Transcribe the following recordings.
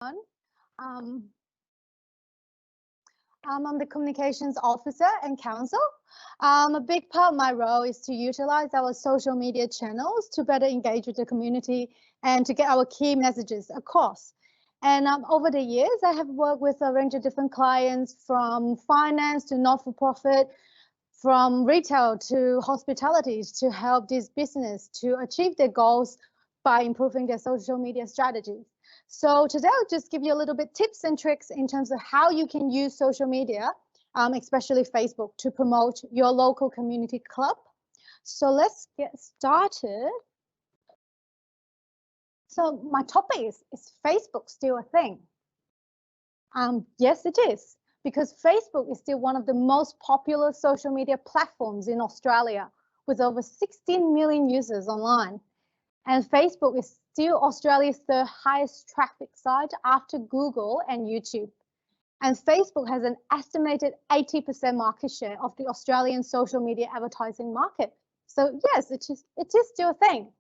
Um, I'm the communications officer and counsel. A big part of my role is to utilize our social media channels to better engage with the community and to get our key messages across. And over the years, I have worked with a range of different clients, from finance to not-for-profit, from retail to hospitality, to help these business to achieve their goals by improving their social media strategies. So today I'll just give you a little bit tips and tricks in terms of how you can use social media, especially Facebook, to promote your local community club. So let's get started. So my topic is Facebook still a thing? Yes, it is, because Facebook is still one of the most popular social media platforms in Australia, with over 16 million users online. And Facebook is still Australia's third highest traffic site after Google and YouTube. And Facebook has an estimated 80% market share of the Australian social media advertising market. So yes, it is still a thing.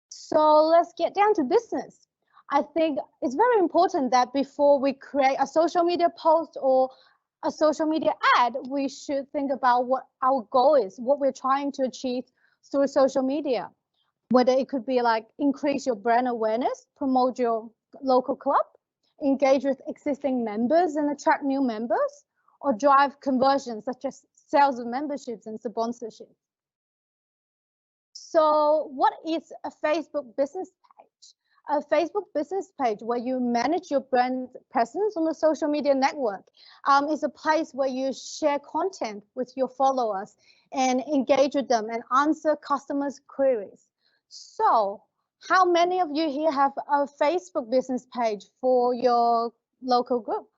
So let's get down to business. I think it's very important that before we create a social media post or a social media ad, we should think about what our goal is, what we're trying to achieve through social media. Whether it could be like increase your brand awareness, promote your local club, engage with existing members and attract new members, or drive conversions such as sales of memberships and sponsorships. So what is a Facebook business page? A Facebook business page where you manage your brand presence on the social media network is a place where you share content with your followers and engage with them and answer customers' queries. So how many of you here have a Facebook business page for your local group?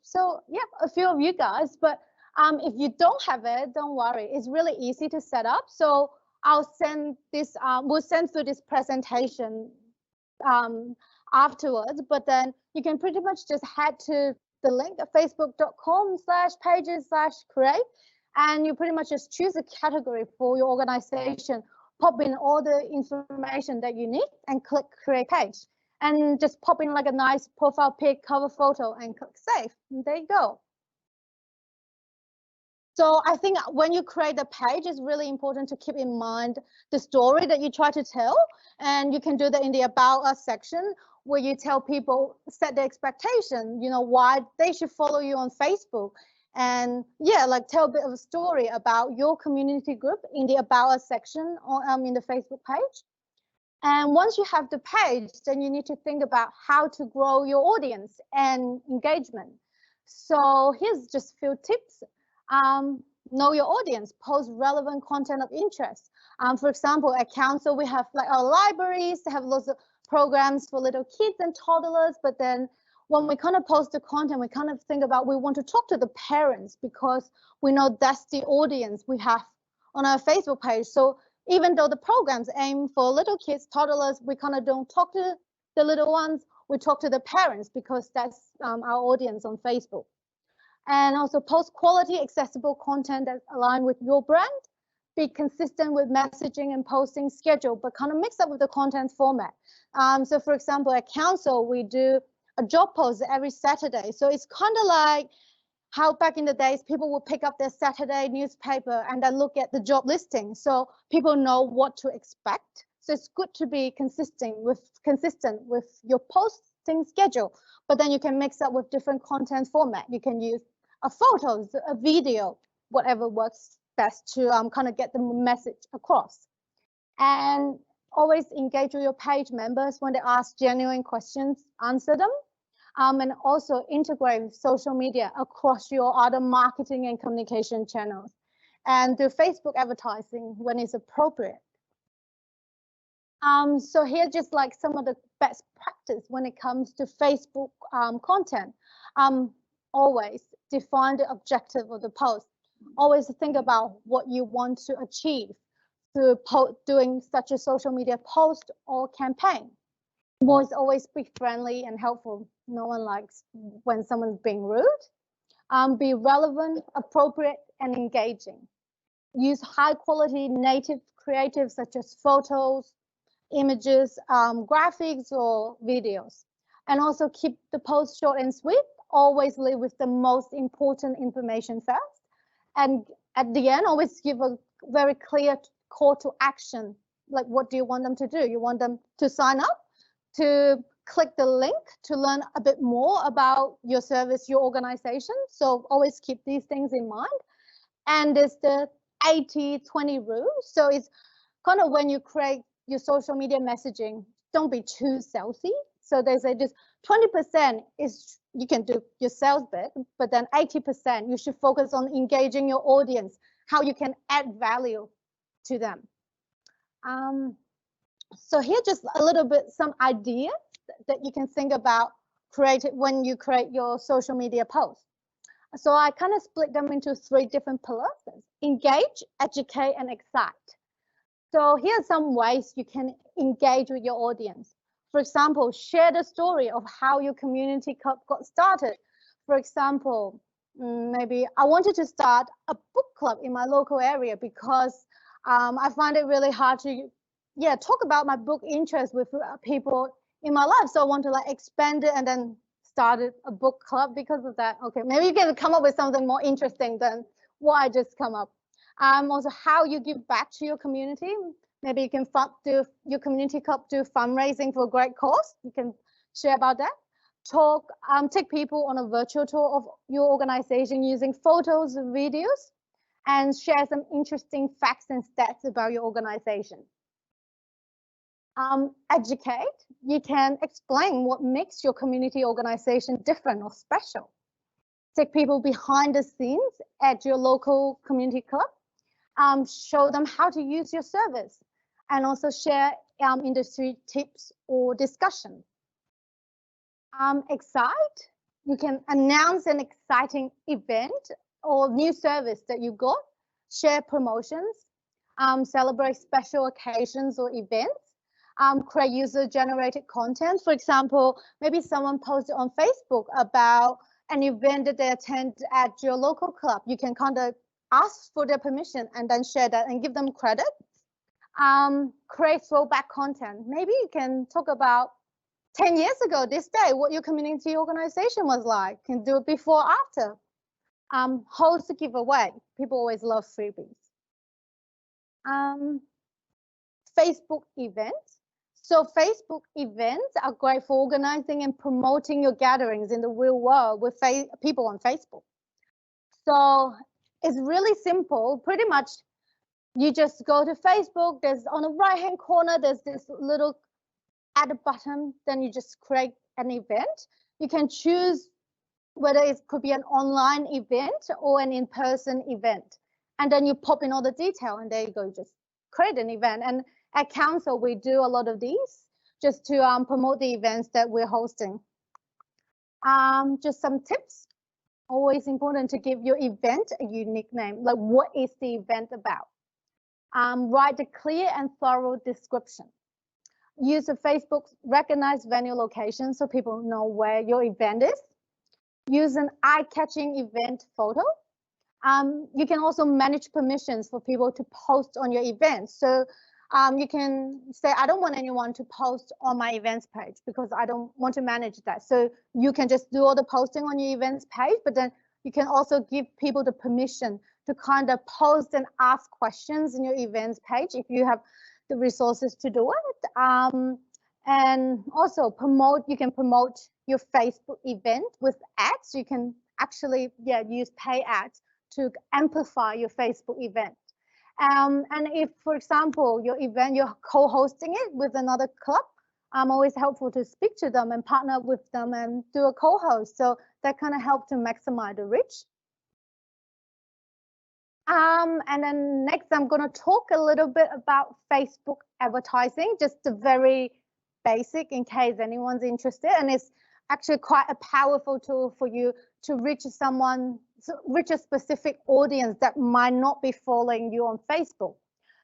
So yeah, a few of you guys, but if you don't have it, don't worry. It's really easy to set up. So I'll send this, we'll send through this presentation afterwards, but then you can pretty much just head to the link at facebook.com/pages/create, and you pretty much just choose a category for your organization, pop in all the information that you need and click create page, and just pop in like a nice profile pic, cover photo, and click save. And there you go. So I think when you create a page, it's really important to keep in mind the story that you try to tell. And you can do that in the About Us section, where you tell people, set the expectation, you know, why they should follow you on Facebook. And yeah, like tell a bit of a story about your community group in the About Us section or in the Facebook page. And once you have the page, then you need to think about how to grow your audience and engagement. So here's just a few tips. Know your audience, post relevant content of interest. For example, at council, we have like our libraries, they have lots of programs for little kids and toddlers, but then when we kind of post the content, we kind of think about, we want to talk to the parents because we know that's the audience we have on our Facebook page. So even though the programs aim for little kids, toddlers, we kind of don't talk to the little ones, we talk to the parents because that's our audience on Facebook. And also post quality, accessible content that's aligned with your brand. Be consistent with messaging and posting schedule, but kind of mix up with the content format. So for example, at council, we do a job post every Saturday. So it's kind of like how back in the days, people would pick up their Saturday newspaper and then look at the job listing. So people know what to expect. So it's good to be consistent with your posting schedule, but then you can mix up with different content format. You can use a photos, a video, whatever works best to kind of get the message across. And always engage with your page members when they ask genuine questions, answer them. And also integrate social media across your other marketing and communication channels. And do Facebook advertising when it's appropriate. So here just like some of the best practice when it comes to Facebook content. Always define the objective of the post. Always think about what you want to achieve through doing such a social media post or campaign. Always be friendly and helpful. No one likes when someone's being rude. Be relevant, appropriate, and engaging. Use high quality native creatives such as photos, images, graphics, or videos. And also keep the post short and sweet. Always lead with the most important information first. And at the end, always give a very clear call to action. Like, what do you want them to do? You want them to sign up, to click the link to learn a bit more about your service, your organization. So always keep these things in mind. And there's the 80-20 rule. So it's kind of when you create your social media messaging, don't be too salesy. So they say just 20% is you can do your sales bit, but then 80% you should focus on engaging your audience, how you can add value to them. So here just a little bit some ideas that you can think about when you create your social media post. So I kind of split them into 3 different pillars: engage, educate, and excite. So here are some ways you can engage with your audience. For example, share the story of how your community club got started. For example, maybe I wanted to start a book club in my local area because I find it really hard to talk about my book interest with people in my life. So I want to like expand it and then started a book club because of that. Okay, maybe you can come up with something more interesting than what I just come up. Also how you give back to your community. Maybe you can do your community club do fundraising for a great cause. You can share about that. Take people on a virtual tour of your organization using photos and videos, and share some interesting facts and stats about your organization. Educate. You can explain what makes your community organization different or special. Take people behind the scenes at your local community club. Show them how to use your service, and also share industry tips or discussion. Excite. You can announce an exciting event or new service that you got. Share promotions. Celebrate special occasions or events. Create user-generated content. For example, maybe someone posted on Facebook about an event that they attend at your local club. You can kind of ask for their permission and then share that and give them credit. Create throwback content. Maybe you can talk about 10 years ago this day, what your community organization was like. You can do it before, after. Host a giveaway. People always love freebies. Facebook events. So Facebook events are great for organizing and promoting your gatherings in the real world with people on Facebook. So it's really simple. Pretty much you just go to Facebook. There's on the right hand corner, there's this little add button. Then you just create an event. You can choose whether it could be an online event or an in-person event. And then you pop in all the detail and there you go, just create an event. And at council, we do a lot of these just to promote the events that we're hosting. Just some tips. Always important to give your event a unique name. Like, what is the event about? Write a clear and thorough description. Use a Facebook recognized venue location so people know where your event is. Use an eye-catching event photo. You can also manage permissions for people to post on your event. So you can say, I don't want anyone to post on my events page because I don't want to manage that. So you can just do all the posting on your events page, but then you can also give people the permission to kind of post and ask questions in your events page if you have the resources to do it. And also you can promote your Facebook event with ads. You can actually use pay ads to amplify your Facebook event. And if, for example, your event, you're co-hosting it with another club, always helpful to speak to them and partner with them and do a co-host. So that kind of helps to maximize the reach. And then next, I'm going to talk a little bit about Facebook advertising, just a very basic in case anyone's interested. And it's actually quite a powerful tool for you to reach a specific audience that might not be following you on Facebook.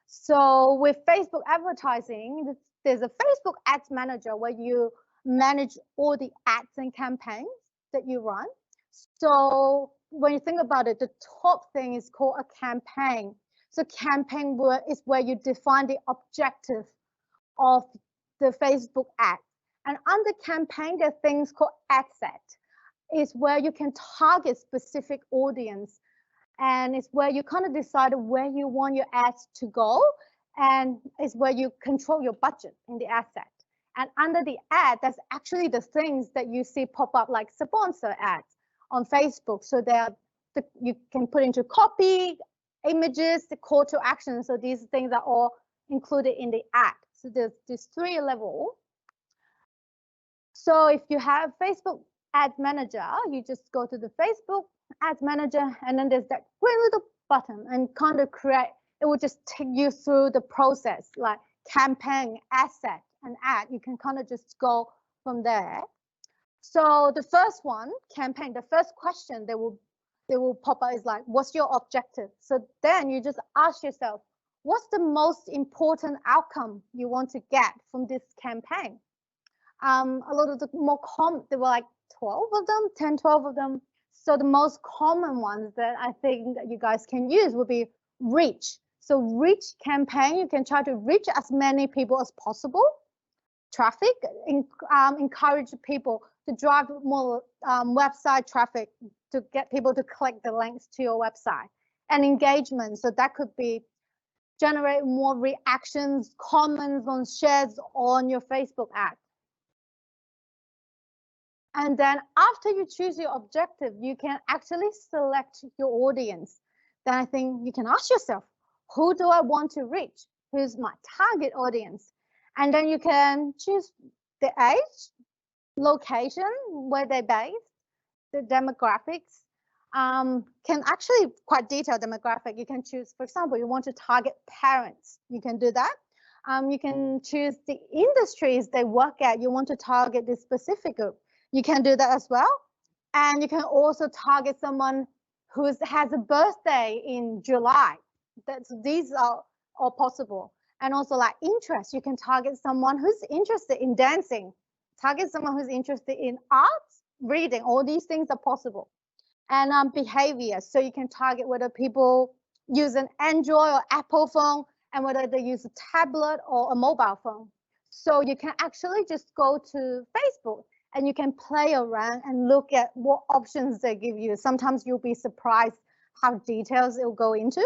So with Facebook advertising, there's a Facebook Ads Manager where you manage all the ads and campaigns that you run. So when you think about it, the top thing is called a campaign. So campaign is where you define the objective of the Facebook ads. And under campaign, there are things called ad set. Is where you can target specific audience, and it's where you kind of decide where you want your ads to go, and it's where you control your budget in the ad set. And under the ad, that's actually the things that you see pop up like sponsor ads on Facebook. So you can put into copy, images, the call to action. So these things are all included in the ad. So there's this 3 level. So if you have Facebook Ads Manager, you just go to the Facebook Ads Manager, and then there's that green little button and kind of create, it will just take you through the process like campaign, asset, and ad. You can kind of just go from there. So the first one, campaign, the first question they will pop up is like, what's your objective? So then you just ask yourself, what's the most important outcome you want to get from this campaign? A lot of the more common, there were like 12 of them, 10, 12 of them. So the most common ones that I think that you guys can use would be reach. So reach campaign, you can try to reach as many people as possible. Traffic, encourage people to drive more website traffic to get people to click the links to your website. And engagement, so that could be generate more reactions, comments on shares on your Facebook ad. And then after you choose your objective, you can actually select your audience. Then I think you can ask yourself, who do I want to reach? Who's my target audience? And then you can choose the age, location, where they're based, the demographics. Can actually quite detailed demographic. You can choose, for example, you want to target parents. You can do that. You can choose the industries they work at. You want to target this specific group. You can do that as well. And you can also target someone who has a birthday in July. These are all possible. And also like interest, you can target someone who's interested in dancing, target someone who's interested in arts, reading, all these things are possible. And behavior, so you can target whether people use an Android or Apple phone and whether they use a tablet or a mobile phone. So you can actually just go to Facebook and you can play around and look at what options they give you. Sometimes you'll be surprised how details it will go into.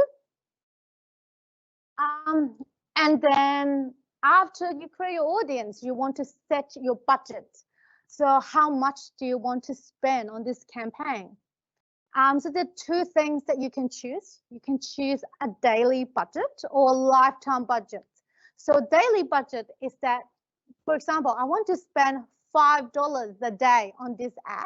And then after you create your audience, you want to set your budget. So how much do you want to spend on this campaign? So there are 2 things that you can choose. You can choose a daily budget or a lifetime budget. So daily budget is that, for example, I want to spend $5 a day on this ad.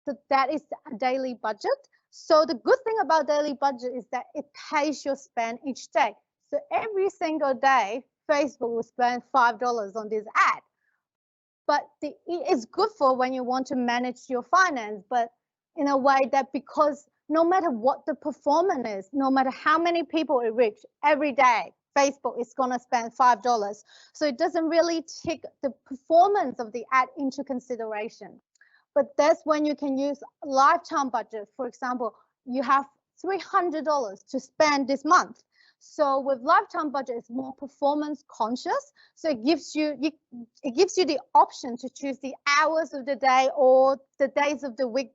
So that is a daily budget. So the good thing about daily budget is that it pays your spend each day. So every single day, Facebook will spend $5 on this ad. But it's good for when you want to manage your finance, but in a way that because no matter what the performance is, no matter how many people it reach every day, Facebook is going to spend $5. So it doesn't really take the performance of the ad into consideration. But that's when you can use lifetime budget. For example, you have $300 to spend this month. So with lifetime budget, it's more performance conscious. So it gives you the option to choose the hours of the day or the days of the week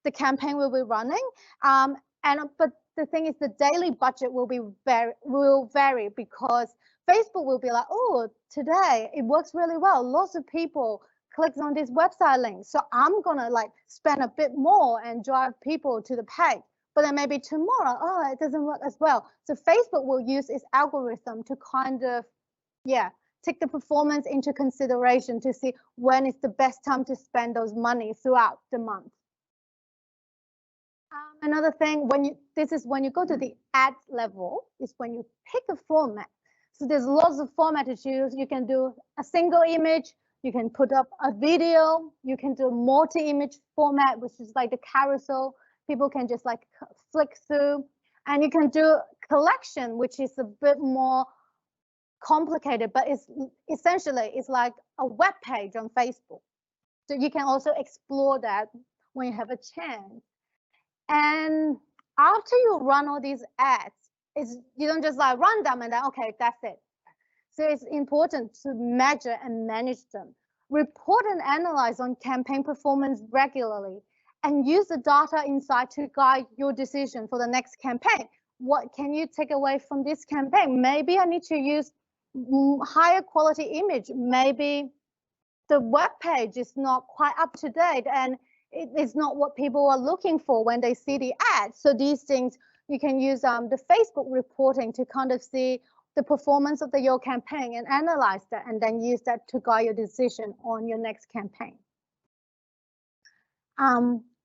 the campaign will be running. But the thing is, the daily budget will vary because Facebook will be like, oh, today it works really well. Lots of people clicked on this website link, so I'm gonna like spend a bit more and drive people to the page. But then maybe tomorrow, oh, it doesn't work as well. So Facebook will use its algorithm to kind of, take the performance into consideration to see when is the best time to spend those money throughout the month. Another thing, when you go to the ad level, is when you pick a format. So there's lots of format to choose. You can do a single image, you can put up a video, you can do multi-image format, which is like the carousel. People can just like flick through, and you can do collection, which is a bit more complicated, but it's essentially it's like a web page on Facebook. So you can also explore that when you have a chance. And after you run all these ads, you don't just like run them and then, okay, that's it. So it's important to measure and manage them. Report and analyze on campaign performance regularly, and use the data insight to guide your decision for the next campaign. What can you take away from this campaign? Maybe I need to use higher quality image. Maybe the web page is not quite up to date and it is not what people are looking for when they see the ad. So these things, you can use the Facebook reporting to kind of see the performance of your campaign and analyze that, and then use that to guide your decision on your next campaign.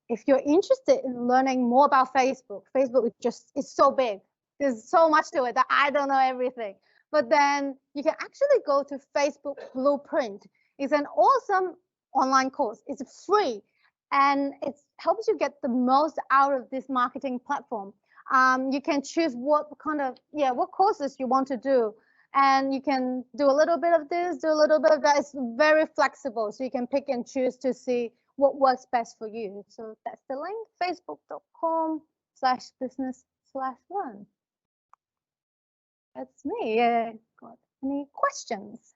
If you're interested in learning more about Facebook, Facebook is so big. There's so much to it that I don't know everything. But then you can actually go to Facebook Blueprint. It's an awesome online course. It's free, and it helps you get the most out of this marketing platform. You can choose what courses you want to do, and you can do a little bit of this, do a little bit of that. It's very flexible, so you can pick and choose to see what works best for you. So that's the link, facebook.com/business/learn. That's me. Got any questions?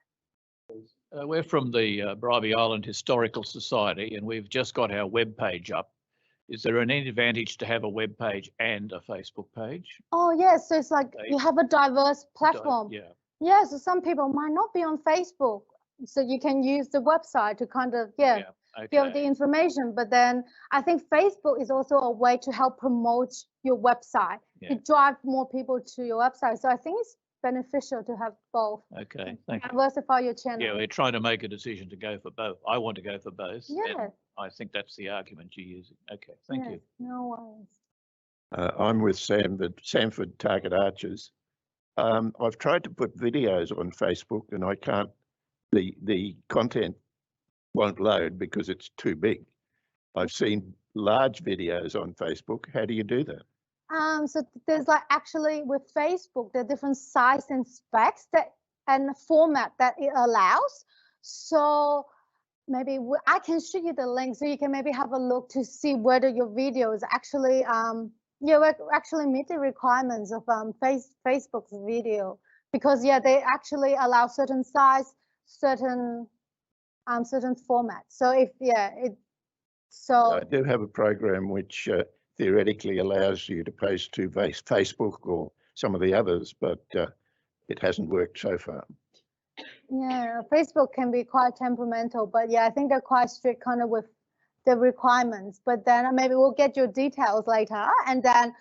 We're from the Bribie Island Historical Society, and we've just got our web page up. Is there any advantage to have a web page and a Facebook page? Oh, yes. So it's like you have a diverse platform. Yeah. So some people might not be on Facebook. So you can use the website to kind of, give the information. But then I think Facebook is also a way to help promote your website, to drive more people to your website. So I think it's beneficial to have both. Okay, thank you. Diversify your channel. Yeah, we're trying to make a decision to go for both. I want to go for both. Yeah. I think that's the argument you're using. Okay, thank you. No worries. I'm with Sanford Target Archers. I've tried to put videos on Facebook and I can't, the content won't load because it's too big. I've seen large videos on Facebook. How do you do that? So there's actually with Facebook, there are different size and specs and format that it allows. So maybe I can show you the link so you can maybe have a look to see whether your video is actually actually meet the requirements of Facebook's video, because they actually allow certain size, certain format. So if I do have a program which theoretically allows you to post to Facebook or some of the others, but it hasn't worked so far. Yeah, Facebook can be quite temperamental, but I think they're quite strict kind of with the requirements. But then maybe we'll get your details later, and then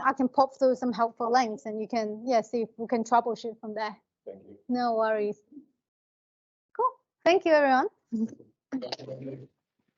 I can pop through some helpful links, and you can see if we can troubleshoot from there. Thank you. No worries. Cool. Thank you, everyone.